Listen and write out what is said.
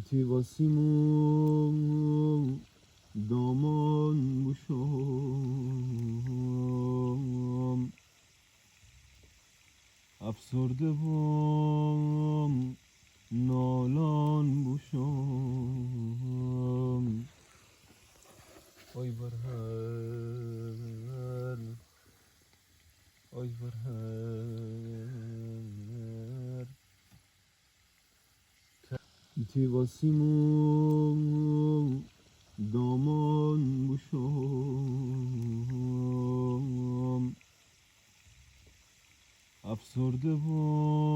تیواسیمون دامان بشم افسرده بام نالان بشم آی برهر آی برهر تیواسیمون دامان بشم افسرده بام